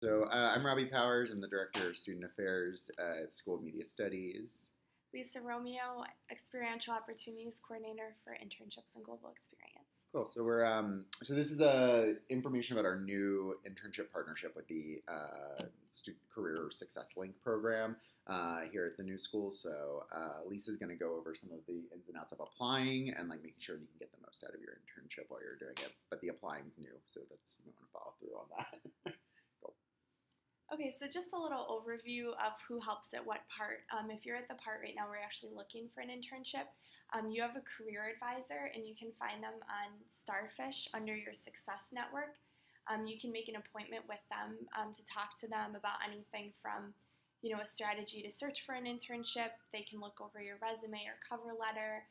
I'm Robbie Powers. I'm the Director of Student Affairs at the School of Media Studies. Lisa Romeo, Experiential Opportunities Coordinator for Internships and Global Experience. Cool. So this is information about our new internship partnership with the Student Career Success Link program here at the new school. Lisa's going to go over some of the ins and outs of applying and like making sure that you can get the most out of your internship while you're doing it. But the applying's new, so we want to follow through on that. Cool. Okay, so just a little overview of who helps at what part. If you're at the part right now, we're actually looking for an internship. You have a career advisor, and you can find them on Starfish under your Success Network. You can make an appointment with them to talk to them about anything from, a strategy to search for an internship. They can look over your resume or cover letter.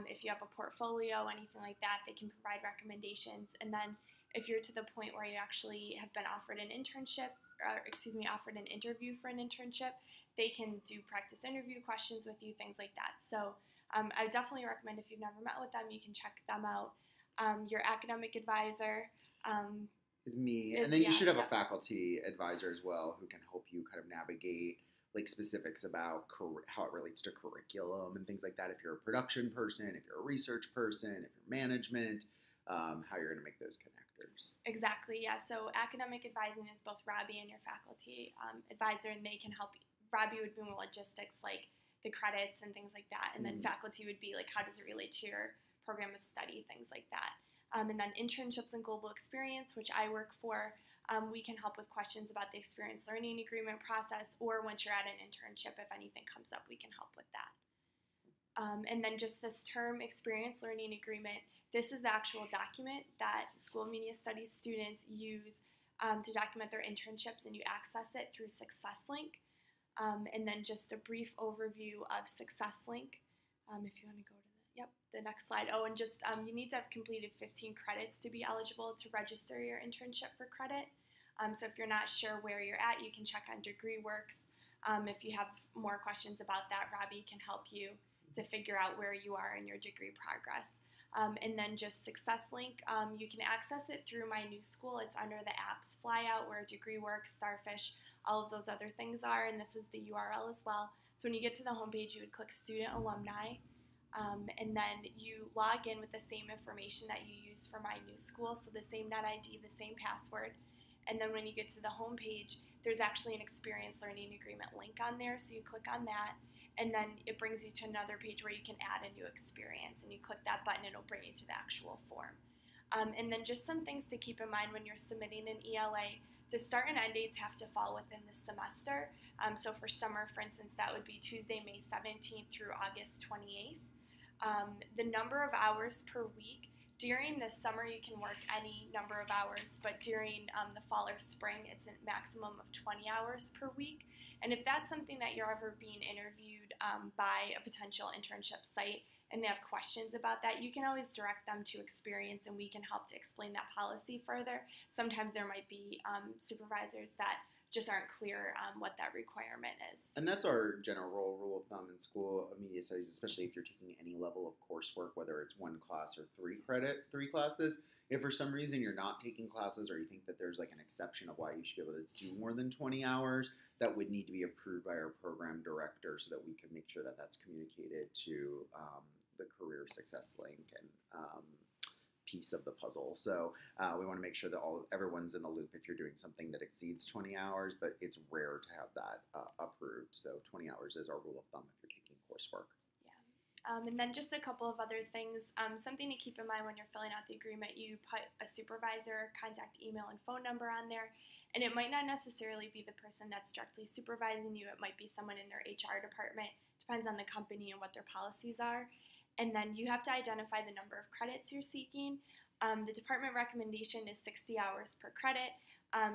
If you have a portfolio, anything like that, they can provide recommendations. And then if you're to the point where you actually have been offered an internship, offered an interview for an internship, they can do practice interview questions with you, things like that. So I would definitely recommend, if you've never met with them, you can check them out. Your academic advisor is me, and then you should have a faculty advisor as well who can help you kind of navigate like specifics about how it relates to curriculum and things like that. If you're a production person, if you're a research person, if you're management, how you're going to make those connectors. Exactly, yeah. So academic advising is both Robbie and your faculty advisor, and they can help. Robbie would be more logistics, like the credits and things like that, and then faculty would be like, how does it relate to your program of study, things like that. And then internships and global experience, which I work for, we can help with questions about the experience learning agreement process, or once you're at an internship, if anything comes up, we can help with that. And then just this term, experience learning agreement, this is the actual document that School of Media Studies students use to document their internships, and you access it through SuccessLink. And then just a brief overview of SuccessLink, if you want to go to the next slide. Oh, and just you need to have completed 15 credits to be eligible to register your internship for credit. So if you're not sure where you're at, you can check on DegreeWorks. If you have more questions about that, Robbie can help you to figure out where you are in your degree progress. And then just SuccessLink, you can access it through my new school. It's under the apps flyout where DegreeWorks, Starfish, all of those other things are, and this is the URL as well. So when you get to the homepage, you would click Student Alumni, and then you log in with the same information that you used for my new school, so the same NetID, the same password. And then when you get to the homepage, there's actually an Experience Learning Agreement link on there, so you click on that, and then it brings you to another page where you can add a new experience, and you click that button, it'll bring you to the actual form. And then just some things to keep in mind when you're submitting an ELA. The start and end dates have to fall within the semester. So for summer, for instance, that would be Tuesday, May 17th through August 28th. The number of hours per week, during the summer you can work any number of hours, but during the fall or spring it's a maximum of 20 hours per week. And if that's something that you're ever being interviewed by a potential internship site and they have questions about that, you can always direct them to Experience, and we can help to explain that policy further. Sometimes there might be supervisors that just aren't clear what that requirement is. And that's our general rule of thumb in School of Media Studies, especially if you're taking any level of coursework, whether it's one class or three classes. If for some reason you're not taking classes, or you think that there's like an exception of why you should be able to do more than 20 hours, that would need to be approved by our program director so that we can make sure that that's communicated to the Career Success Link and piece of the puzzle. So we want to make sure that everyone's in the loop if you're doing something that exceeds 20 hours, but it's rare to have that approved. So 20 hours is our rule of thumb if you're taking coursework. Yeah. And then just a couple of other things. Something to keep in mind when you're filling out the agreement, you put a supervisor, contact email, and phone number on there. And it might not necessarily be the person that's directly supervising you. It might be someone in their HR department. Depends on the company and what their policies are. And then you have to identify the number of credits you're seeking. The department recommendation is 60 hours per credit.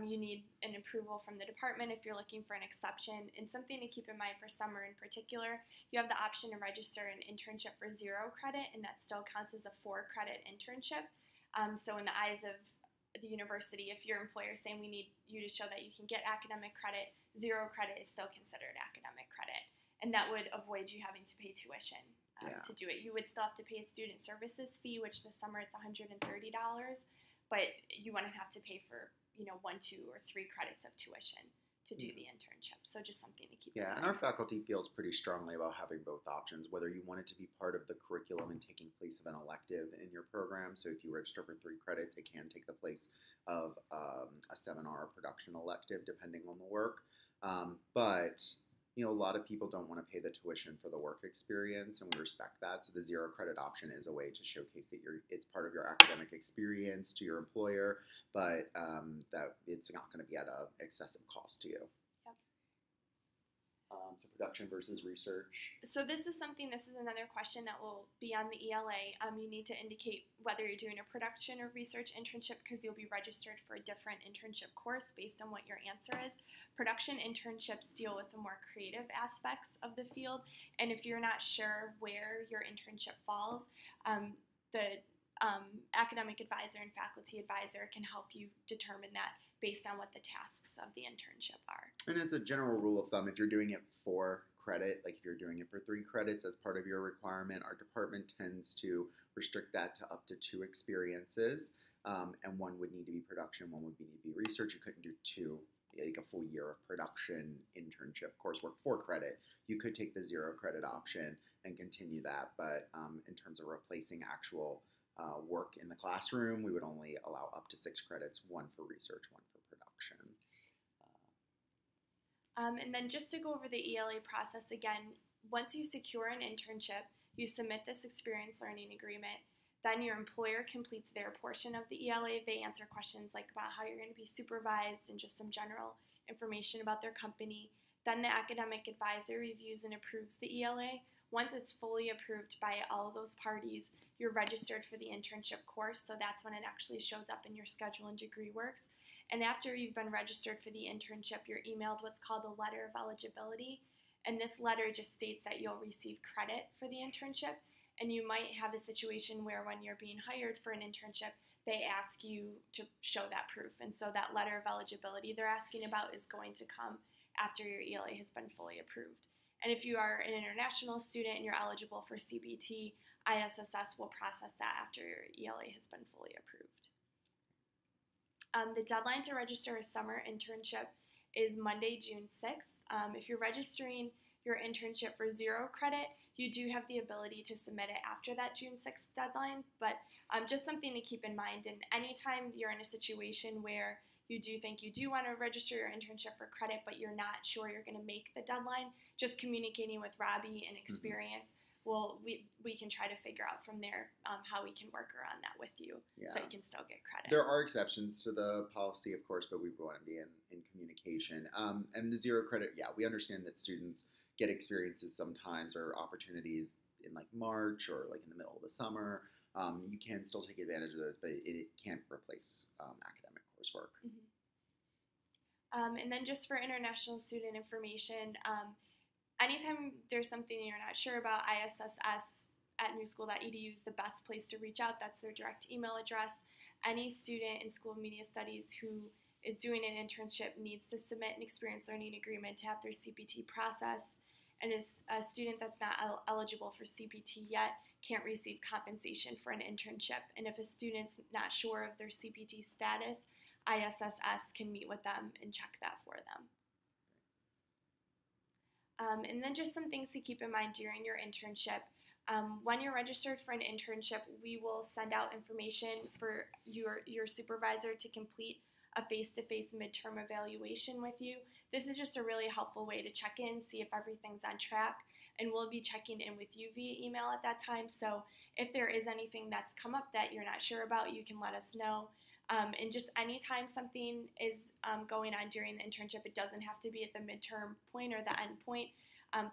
You need an approval from the department if you're looking for an exception. And something to keep in mind for summer in particular, you have the option to register an internship for 0 credit, and that still counts as a 4-credit internship. So in the eyes of the university, if your employer is saying we need you to show that you can get academic credit, 0 credit is still considered academic credit. And that would avoid you having to pay tuition. To do it. You would still have to pay a student services fee, which this summer it's $130, but you wouldn't have to pay for 1, 2, or 3 credits of tuition to do the internship. So just something to keep in mind. And our faculty feels pretty strongly about having both options, whether you want it to be part of the curriculum and taking place of an elective in your program. So if you register for 3 credits, it can take the place of a seminar or production elective, depending on the work. But a lot of people don't want to pay the tuition for the work experience, and we respect that. So the 0 credit option is a way to showcase that it's part of your academic experience to your employer, but that it's not going to be at an excessive cost to you. Yep. So production versus research. So this is another question that will be on the ELA. You need to indicate whether you're doing a production or research internship because you'll be registered for a different internship course based on what your answer is. Production internships deal with the more creative aspects of the field, and if you're not sure where your internship falls, the academic advisor and faculty advisor can help you determine that based on what the tasks of the internship are. And as a general rule of thumb, if you're doing it for credit, like if you're doing it for 3 credits as part of your requirement, our department tends to restrict that to up to 2 experiences, and one would need to be production, one would need to be research. You couldn't do 2, like a full year of production internship coursework for credit. You could take the 0 credit option and continue that, but in terms of replacing actual work in the classroom, we would only allow up to 6 credits, 1 for research, 1 for production. And then just to go over the ELA process again, once you secure an internship, you submit this experience learning agreement, then your employer completes their portion of the ELA. They answer questions like about how you're going to be supervised and just some general information about their company. Then the academic advisor reviews and approves the ELA. Once it's fully approved by all of those parties, you're registered for the internship course, so that's when it actually shows up in your schedule and degree works. And after you've been registered for the internship, you're emailed what's called a letter of eligibility, and this letter just states that you'll receive credit for the internship, and you might have a situation where when you're being hired for an internship, they ask you to show that proof, and so that letter of eligibility they're asking about is going to come after your ELA has been fully approved. And if you are an international student and you're eligible for CBT, ISSS will process that after your ELA has been fully approved. The deadline to register a summer internship is Monday, June 6th. If you're registering your internship for 0 credit, you do have the ability to submit it after that June 6th deadline, but just something to keep in mind. And anytime you're in a situation where you do think you do want to register your internship for credit, but you're not sure you're going to make the deadline, just communicating with Robbie and experience, we can try to figure out from there how we can work around that with you so you can still get credit. There are exceptions to the policy, of course, but we want to be in communication. And the 0 credit, we understand that students get experiences sometimes or opportunities in like March or like in the middle of the summer. You can still take advantage of those, but it can't replace academic coursework. And then just for international student information, anytime there's something you're not sure about, ISSS at newschool.edu is the best place to reach out. That's their direct email address. Any student in School of Media Studies who is doing an internship needs to submit an experience learning agreement to have their CPT processed. And as a student that's not eligible for CPT yet can't receive compensation for an internship. And if a student's not sure of their CPT status, ISSS can meet with them and check that for them. And then just some things to keep in mind during your internship. When you're registered for an internship, we will send out information for your supervisor to complete a face-to-face midterm evaluation with you. This is just a really helpful way to check in, see if everything's on track, and we'll be checking in with you via email at that time. So if there is anything that's come up that you're not sure about, you can let us know. And just anytime something is going on during the internship, it doesn't have to be at the midterm point or the end point.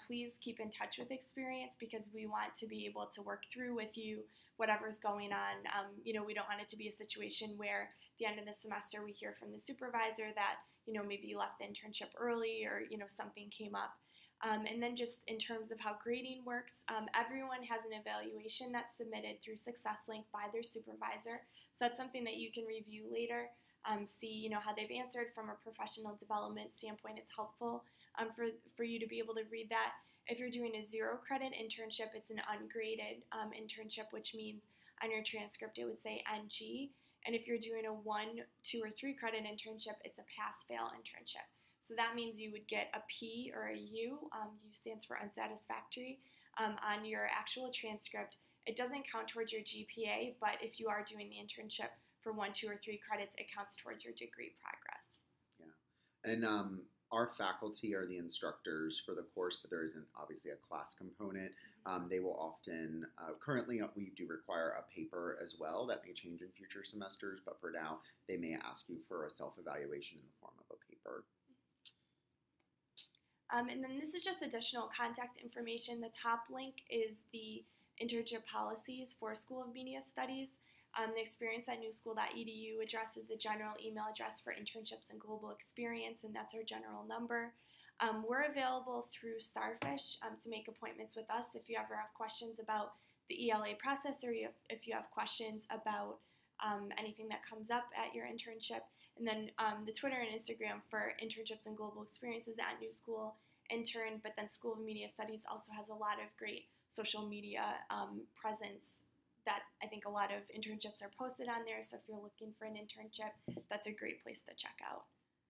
Please keep in touch with experience because we want to be able to work through with you whatever's going on. We don't want it to be a situation where at the end of the semester we hear from the supervisor that, maybe you left the internship early or, something came up. And then just in terms of how grading works, everyone has an evaluation that's submitted through SuccessLink by their supervisor. So that's something that you can review later, see how they've answered from a professional development standpoint. It's helpful for you to be able to read that. If you're doing a 0 credit internship, it's an ungraded internship, which means on your transcript it would say NG. And if you're doing a 1, 2, or 3 credit internship, it's a pass-fail internship. So that means you would get a P or a U, U stands for unsatisfactory, on your actual transcript. It doesn't count towards your GPA, but if you are doing the internship for 1, 2, or 3 credits, it counts towards your degree progress. Yeah. And our faculty are the instructors for the course, but there isn't obviously a class component. They will often, currently we do require a paper as well. That may change in future semesters, but for now, they may ask you for a self-evaluation in the form of a paper. And then this is just additional contact information. The top link is the internship policies for School of Media Studies. The experience at newschool.edu address is the general email address for internships and global experience, and that's our general number. We're available through Starfish to make appointments with us if you ever have questions about the ELA process, or if you have questions about anything that comes up at your internship. And then the Twitter and Instagram for internships and global experiences at New School Intern, but then School of Media Studies also has a lot of great social media presence that I think a lot of internships are posted on there. So if you're looking for an internship, that's a great place to check out.